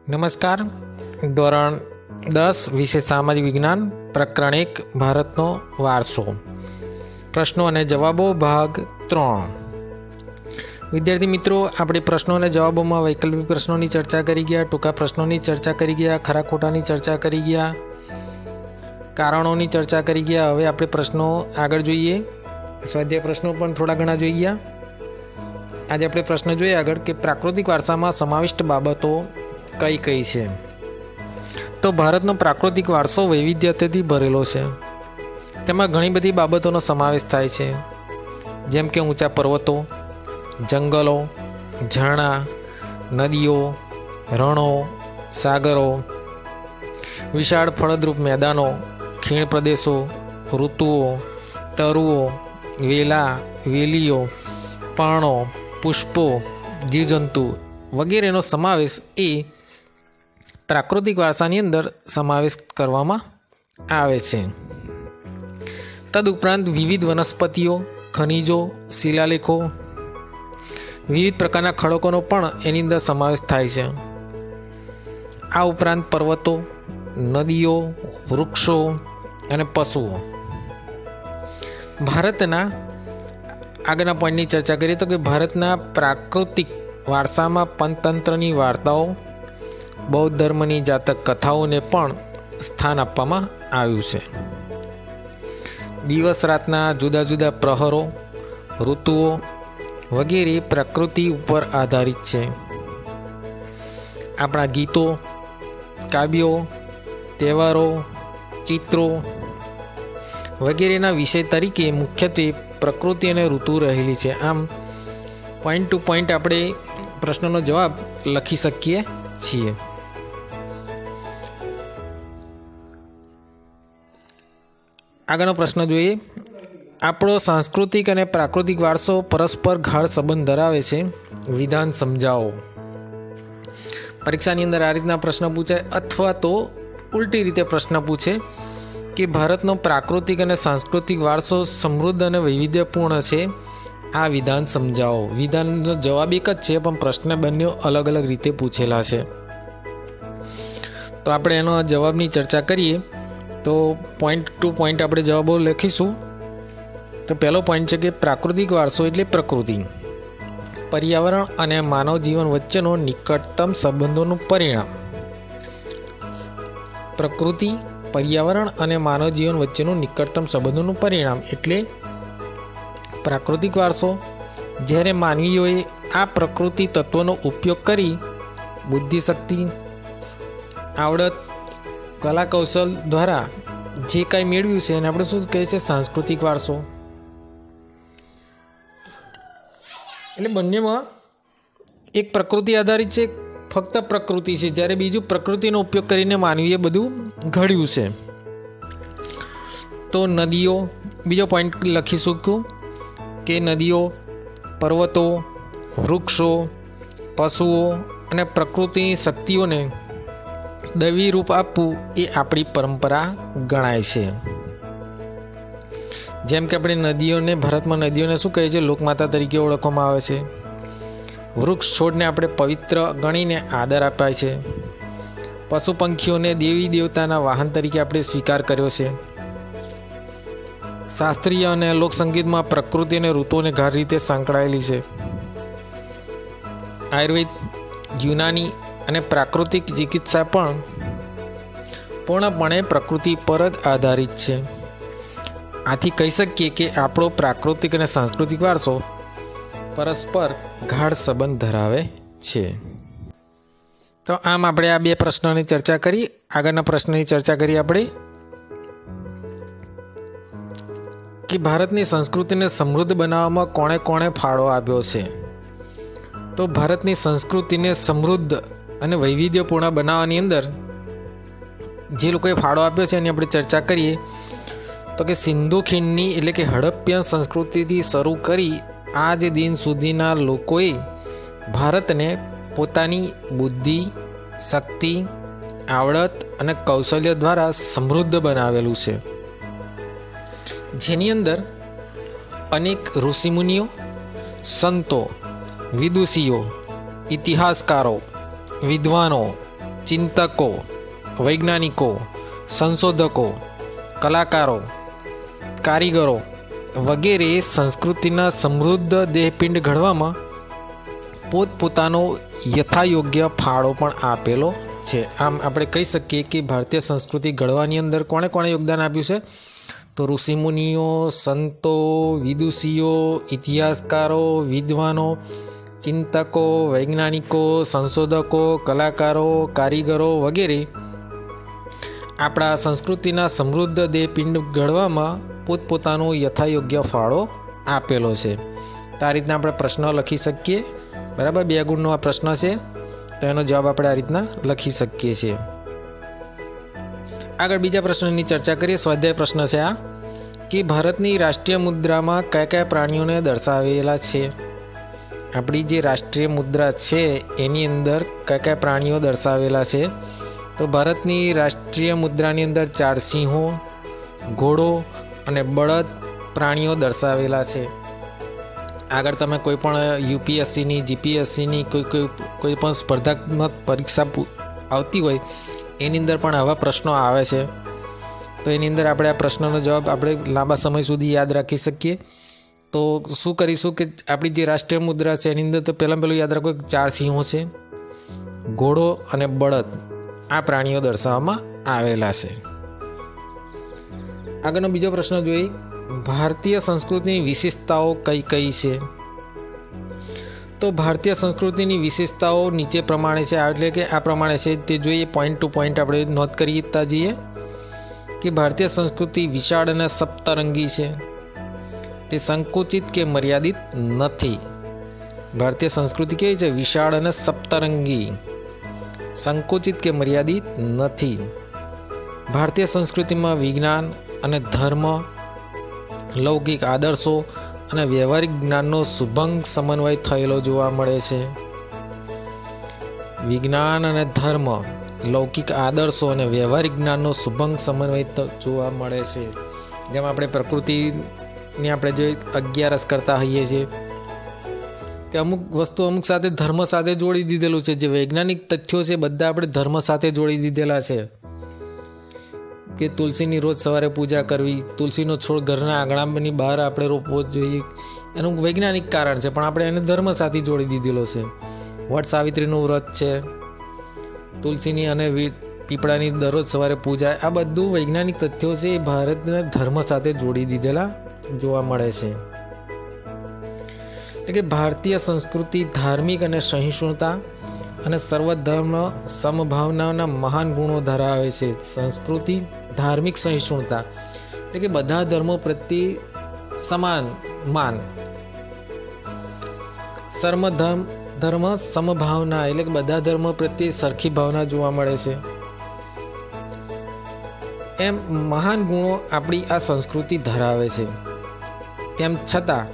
નમસ્કાર. ધોરણ 10 વિષય સામાજિક વિજ્ઞાન પ્રકરણ 1 ભારતનો વારસો. પ્રશ્નો અને જવાબો ભાગ 3. વિદ્યાર્થી મિત્રો, આપણે પ્રશ્નો અને જવાબોમાં વૈકલ્પિક પ્રશ્નોની ચર્ચા કરી ગયા, ટૂંકા પ્રશ્નોની ચર્ચા કરી ગયા, ખરા ખોટાની ચર્ચા કરી ગયા, કારણોની ચર્ચા કરી ગયા. હવે આપણે પ્રશ્નો આગળ જોઈએ. સ્વાધ્યાય પ્રશ્નો પણ થોડા ઘણા જોઈ ગયા. આજે આપણે પ્રશ્ન જોઈએ આગળ કે પ્રાકૃતિક વારસામાં સમાવિષ્ટ બાબતો કઈ કઈ છે. તો ભારતનો પ્રાકૃતિક વારસો વૈવિધ્યતાથી ભરેલો છે. તેમાં ઘણી બધી બાબતોનો સમાવેશ થાય છે, જેમ કે ઊંચા પર્વતો, જંગલો, ઝરણા, નદીઓ, રણો, સાગરો, વિશાળ ફળદ્રુપ મેદાનો, ખીણ પ્રદેશો, ઋતુઓ, તરુઓ, વેલા, વેલીઓ, પર્ણો, પુષ્પો, જીવજંતુ વગેરેનો સમાવેશ એ પ્રાકૃતિક વારસાની અંદર સમાવેશ કરવામાં આવે છે. તદુપરાંત વિવિધ વનસ્પતિઓ, ખનિજો, શિલાલેખો, વિવિધ પ્રકારના ખડકોનો પણ એની અંદર સમાવેશ થાય છે. આ ઉપરાંત પર્વતો, નદીઓ, વૃક્ષો અને પશુઓ. ભારતના આગળના પોઈન્ટની ચર્ચા કરીએ તો કે ભારતના પ્રાકૃતિક વારસામાં પંચતંત્રની વાર્તાઓ, બૌદ્ધ ધર્મની જાતક કથાઓને પણ સ્થાન આપવામાં આવ્યું છે. દિવસ રાતના જુદા જુદા પ્રહરો, ઋતુઓ વગેરે પ્રકૃતિ ઉપર આધારિત છે. આપણા ગીતો, કાવ્યો, તહેવારો, ચિત્રો વગેરેના વિષય તરીકે મુખ્યત્વે પ્રકૃતિ અને ઋતુ રહેલી છે. આમ પોઈન્ટ ટુ પોઈન્ટ આપણે પ્રશ્નનો જવાબ લખી શકીએ છીએ. આગળનો પ્રશ્ન જોઈએ. આપણો સાંસ્કૃતિક અને પ્રાકૃતિક વારસો પરસ્પર ગાઢ સંબંધ ધરાવે છે. વિધાન સમજાવો. પરીક્ષાની અંદર આ રીતના પ્રશ્ન પૂછાય, અથવા તો ઉલટી રીતે પ્રશ્ન પૂછે કે ભારતનો પ્રાકૃતિક અને સાંસ્કૃતિક વારસો સમૃદ્ધ અને વૈવિધ્યપૂર્ણ છે. આ વિધાન સમજાવો. વિધાનનો જવાબ એક જ છે, પણ પ્રશ્ન બંને અલગ અલગ રીતે પૂછેલા છે. તો આપણે એનો જવાબની ચર્ચા કરીએ તો પોઈન્ટ ટુ પોઈન્ટ આપણે જવાબો લખીશું. તો પહેલો પોઈન્ટ છે કે પ્રાકૃતિક વારસો એટલે પ્રકૃતિ, પર્યાવરણ અને માનવ જીવન વચ્ચેનો નિકટતમ સંબંધોનું પરિણામ. પ્રકૃતિ, પર્યાવરણ અને માનવ જીવન વચ્ચેનું નિકટતમ સંબંધોનું પરિણામ એટલે પ્રાકૃતિક વારસો. જ્યારે માનવીઓએ આ પ્રકૃતિ તત્વોનો ઉપયોગ કરી બુદ્ધિશક્તિ, આવડત, કલા કૌશલ દ્વારા જે કાંઈ મેળવ્યું છે એને આપણે શું કહે છે? સાંસ્કૃતિક વારસો. એટલે બંનેમાં એક પ્રકૃતિ આધારિત છે, ફક્ત પ્રકૃતિ છે, જ્યારે બીજું પ્રકૃતિનો ઉપયોગ કરીને માનવીએ બધું ઘડ્યું છે. તો નદીઓ, બીજો પોઈન્ટ લખીશું કે નદીઓ, પર્વતો, વૃક્ષો, પશુઓ અને પ્રકૃતિની શક્તિઓને દૈવી રૂપ આપવું એ આપણી પરંપરા ગણાય છે. જેમ કે આપણે નદીઓને, ભારતમાં નદીઓને શું કહે છે? લોકમાતા તરીકે ઓળખવામાં આવે છે. વૃક્ષ છોડને આપણે પવિત્ર ગણીને આદર અપાય છે. પશુ પંખીઓને દેવી દેવતાના વાહન તરીકે આપણે સ્વીકાર કર્યો છે. શાસ્ત્રીય અને લોકસંગીતમાં પ્રકૃતિ અને ઋતુઓને ગાઢ રીતે સંકળાયેલી છે. આયુર્વેદ, યુનાની અને પ્રાકૃતિક ચિકિત્સા પણ પૂર્ણપણે પ્રકૃતિ પર જ આધારિત છે. આથી કહી શકીએ કે આપણો પ્રાકૃતિક અને સાંસ્કૃતિક વારસો પરસ્પર ગાઢ સંબંધ ધરાવે છે. તો આમ આપણે આ બે પ્રશ્નોની ચર્ચા કરી. આગળના પ્રશ્નની ચર્ચા કરી આપણે કે ભારતની સંસ્કૃતિને સમૃદ્ધ બનાવવામાં કોણે કોણે ફાળો આપ્યો છે. તો ભારતની સંસ્કૃતિને સમૃદ્ધ અને વૈવિધ્યપૂર્ણ બનાવવાની અંદર જે લોકોએ ફાળો આપ્યો છે એની આપણે ચર્ચા કરીએ તો કે સિંધુ ખીણની એટલે કે હડપ્પીય સંસ્કૃતિથી શરૂ કરી આજ દિન સુધીના લોકોએ ભારતને પોતાની બુદ્ધિ, શક્તિ, આવડત અને કૌશલ્ય દ્વારા સમૃદ્ધ બનાવેલું છે. જેની અંદર અનેક ઋષિમુનિઓ, સંતો, વિદુષીઓ, ઇતિહાસકારો, વિદ્વાનો, ચિંતકો, વૈજ્ઞાનિકો, સંશોધકો, કલાકારો, કારીગરો વગેરે સંસ્કૃતિના સમૃદ્ધ દેહપિંડ ઘડવામાં પોતપોતાનો યથાયોગ્ય ફાળો પણ આપેલો છે. આમ આપણે કહી શકીએ કે ભારતીય સંસ્કૃતિ ઘડવાની અંદર કોણે કોણે યોગદાન આપ્યું છે? તો ઋષિમુનિઓ, સંતો, વિદુષીઓ, ઇતિહાસકારો, વિદ્વાનો, ચિંતકો, વૈજ્ઞાનિકો, સંશોધકો, કલાકારો, કારીગરો વગેરે આપણા સંસ્કૃતિના સમૃદ્ધ દેહપિંડ ઘડવામાં પોતપોતાનો યથાયોગ્ય ફાળો આપેલો છે. તો આ રીતના આપણે પ્રશ્ન લખી શકીએ. બરાબર, 2 ગુણનો આ પ્રશ્ન છે, તો એનો જવાબ આપણે આ રીતના લખી શકીએ છીએ. આગળ બીજા પ્રશ્નની ચર્ચા કરીએ. સ્વાધ્યાય પ્રશ્ન છે આ કે ભારતની રાષ્ટ્રીય મુદ્રામાં કયા કયા પ્રાણીઓને દર્શાવેલા છે? આપણી જે રાષ્ટ્રીય મુદ્રા છે એની અંદર કયા કયા પ્રાણીઓ દર્શાવેલા છે? તો ભારતની રાષ્ટ્રીય મુદ્રાની અંદર 4 સિંહો, ઘોડો અને બળદ પ્રાણીઓ દર્શાવેલા છે. આગળ તમે કોઈ પણ યુપીએસસીની, જીપીએસસીની કોઈ પણ સ્પર્ધાત્મક પરીક્ષા આવતી હોય એની અંદર પણ આવા પ્રશ્નો આવે છે. તો એની અંદર આપણે આ પ્રશ્નનો જવાબ આપણે લાંબા સમય સુધી યાદ રાખી શકીએ. તો શું કરીશું કે આપણી જે રાષ્ટ્રીય મુદ્રા છે એની અંદર તો પહેલું યાદ રાખો કે 4 સિંહો છે, ઘોડો અને બળદ આ પ્રાણીઓ દર્શાવવામાં આવેલા છે. આગળનો બીજો પ્રશ્ન જોઈએ. ભારતીય સંસ્કૃતિની વિશેષતાઓ કઈ કઈ છે? તો ભારતીય સંસ્કૃતિની વિશેષતાઓ નીચે પ્રમાણે છે, એટલે કે આ પ્રમાણે છે. તે જોઈએ, પોઈન્ટ ટુ પોઈન્ટ આપણે નોંધ કરીતા જઈએ કે ભારતીય સંસ્કૃતિ વિશાળ અને સપ્તરંગી છે. તે સંકુચિત કે મર્યાદિત નથી. ભારતીય સંસ્કૃતિ કેવી છે? વિશાળ અને સપ્તરંગી, સંકુચિત કે મર્યાદિત નથી. ભારતીય સંસ્કૃતિમાં વિજ્ઞાન અને ધર્મ, લૌકિક આદર્શો અને વ્યવહારિક જ્ઞાનનો સુભંગ સમન્વય થયેલો જોવા મળે છે. વિજ્ઞાન અને ધર્મ, લૌકિક આદર્શો અને વ્યવહારિક જ્ઞાનનો સુભંગ સમન્વય જોવા મળે છે. જેમ આપણે પ્રકૃતિની આપણે જે 11 કરતા હોઈએ છીએ કે અમુક વસ્તુ અમુક સાથે ધર્મ સાથે જોડી દીધેલું છે. જે વૈજ્ઞાનિક તથ્યો છે બધા આપણે ધર્મ સાથે જોડી દીધેલા છે. કે તુલસીની રોજ સવારે પૂજા કરવી, તુલસીનો છોડ ઘરના આંગણાની બહાર આપણે રોપવો જોઈએ, એનું વૈજ્ઞાનિક કારણ છે, પણ આપણે એને ધર્મ સાથે જોડી દીધેલો છે. વટ સાવિત્રીનું વ્રત છે, તુલસીની અને પીપળાની દરરોજ સવારે પૂજા, આ બધું વૈજ્ઞાનિક તથ્યો છે એ ભારતના ધર્મ સાથે જોડી દીધેલા જોવા મળે છે. એટલે કે ભારતીય સંસ્કૃતિ ધાર્મિક અને સહિષ્ણુતા અને સર્વધર્મ સમભાવનાના મહાન ગુણો ધરાવે છે. સંસ્કૃતિ ધાર્મિક સહિષ્ણુતા એટલે કે બધા ધર્મો પ્રત્યે સમાન માન, ધર્મ સમભાવના એટલે કે બધા ધર્મો પ્રત્યે સરખી ભાવના જોવા મળે છે. એમ મહાન ગુણો આપણી આ સંસ્કૃતિ ધરાવે છે. તેમ છતાં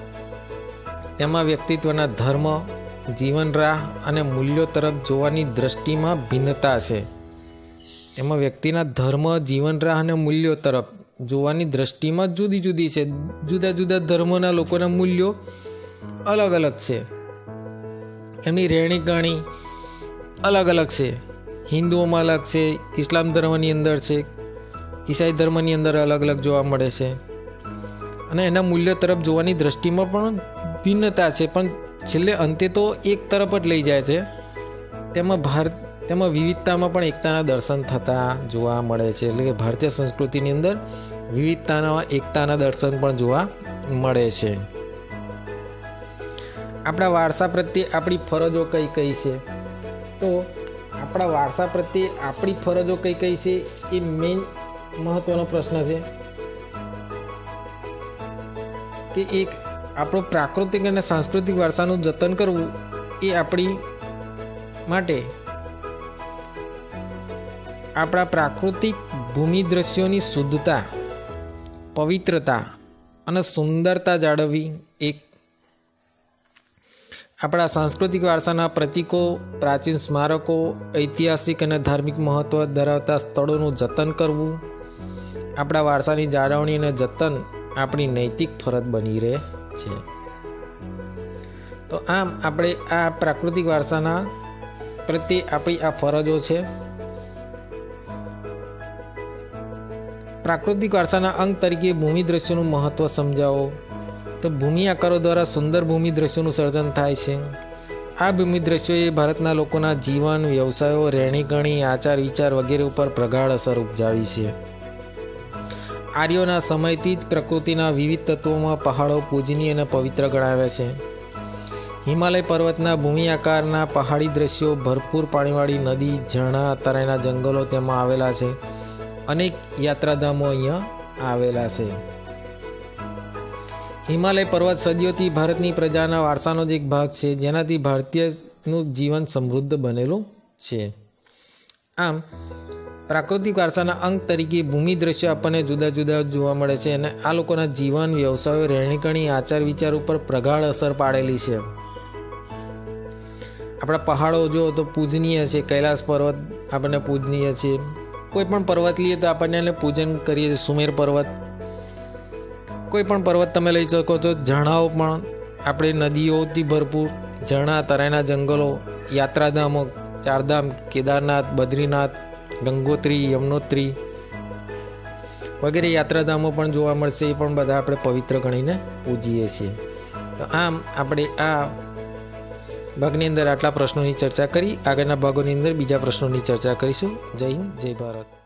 તેમાં વ્યક્તિત્વના ધર્મ, જીવન રાહ અને મૂલ્યો તરફ જોવાની દ્રષ્ટિમાં ભિન્નતા છે. તેમાં વ્યક્તિના ધર્મ, જીવન રાહ અને મૂલ્યો તરફ જોવાની દ્રષ્ટિમાં જુદી જુદી છે. જુદા જુદા ધર્મોના લોકોના મૂલ્યો અલગ અલગ છે, એમની રહેણી અલગ અલગ છે. હિન્દુઓમાં અલગ છે, ઇસ્લામ ધર્મની અંદર છે, ઈસાઈ ધર્મની અંદર અલગ અલગ જોવા મળે છે. અને એના મૂલ્યો તરફ જોવાની દ્રષ્ટિમાં પણ ભિન્નતા છે, પણ છેલ્લે અંતે તો એક તરફ જ લઈ જાય છે. તેમાં વિવિધતામાં પણ એકતાના દર્શન થતા જોવા મળે છે. એટલે કે ભારતીય સંસ્કૃતિની અંદર વિવિધતાના એકતાના દર્શન પણ જોવા મળે છે. આપણા વારસા પ્રત્યે આપણી ફરજો કઈ કઈ છે? તો આપણા વારસા પ્રત્યે આપણી ફરજો કઈ કઈ છે એ મેઇન મહત્વનો પ્રશ્ન છે. કે એક આપણો પ્રાકૃતિક અને સાંસ્કૃતિક વારસાનું જતન કરવું એ આપણી માટે આપણા પ્રાકૃતિક ભૂમિ દ્રશ્યોની શુદ્ધતા, પવિત્રતા અને સુંદરતા જાળવવી, એક આપણા સાંસ્કૃતિક વારસાના પ્રતીકો, પ્રાચીન સ્મારકો, ઐતિહાસિક અને ધાર્મિક મહત્વ ધરાવતા સ્થળોનું જતન કરવું, આપણા વારસાની જાળવણી અને જતન આપણી નૈતિક ફરજ બની રહે છે. તો આમ આપણે આ પ્રાકૃતિક વારસાના પ્રત્યે આપણી આ ફરજો છે પ્રાકૃતિક વારસાના અંગ તરીકે ભૂમિ દ્રશ્યોનું મહત્ત્વ સમજાવો. તો ભૂમિ આકારો દ્વારા સુંદર ભૂમિ દ્રશ્યોનું સર્જન થાય છે. આ ભૂમિ દ્રશ્યોએ ભારતના લોકોના જીવન, વ્યવસાયો, રહેણીકરણી, આચાર વિચાર વગેરે ઉપર પ્રગાઢ અસર ઉપજાવી છે. આર્યોના સમયથી જ પ્રકૃતિના વિવિધ તત્વોમાં પહાડો પૂજનીય અને પવિત્ર ગણાવ્યા છે. હિમાલય પર્વતના ભૂમિ આકારના પહાડી દ્રશ્યો, ભરપૂર પાણીવાળી નદી, ઝરણા, તરાઈના જંગલો તેમાં આવેલા છે. અનેક યાત્રાધામો અહીંયા આવેલા છે. હિમાલય પર્વત સદીઓથી ભારતની પ્રજાના વારસાનો જ એક ભાગ છે, જેનાથી ભારતીયનું જીવન સમૃદ્ધ બનેલું છે. આમ પ્રાકૃતિક વારસાના અંગ તરીકે ભૂમિ દ્રશ્યો આપણને જુદા જુદા જોવા મળે છે અને આ લોકોના જીવન, વ્યવસાયો, રહેણીકરણી, આચાર વિચાર ઉપર પ્રગાઢ અસર પાડેલી છે. આપણા પહાડો જો તો પૂજનીય છે. કૈલાસ પર્વત આપણને પૂજનીય છે. કોઈ પણ પર્વત લઈએ તો આપણને એને પૂજન કરીએ છીએ. સુમેર પર્વત, કોઈ પણ પર્વત તમે લઈ શકો છો. ઝરણાઓ પણ આપણે નદીઓથી ભરપૂર ઝરણા, તરાઈના જંગલો, યાત્રાધામો, ચારધામ, કેદારનાથ, બદ્રીનાથ, ગંગોત્રી, યમનોત્રી વગેરે યાત્રાધામો પણ જોવા મળશે. એ પણ બધા આપણે પવિત્ર ગણીને પૂજીએ છીએ. તો આમ આપણે આ ભાગની અંદર આટલા પ્રશ્નોની ચર્ચા કરી. આગળના ભાગોની અંદર બીજા પ્રશ્નોની ચર્ચા કરીશું. જય હિન્દ, જય ભારત.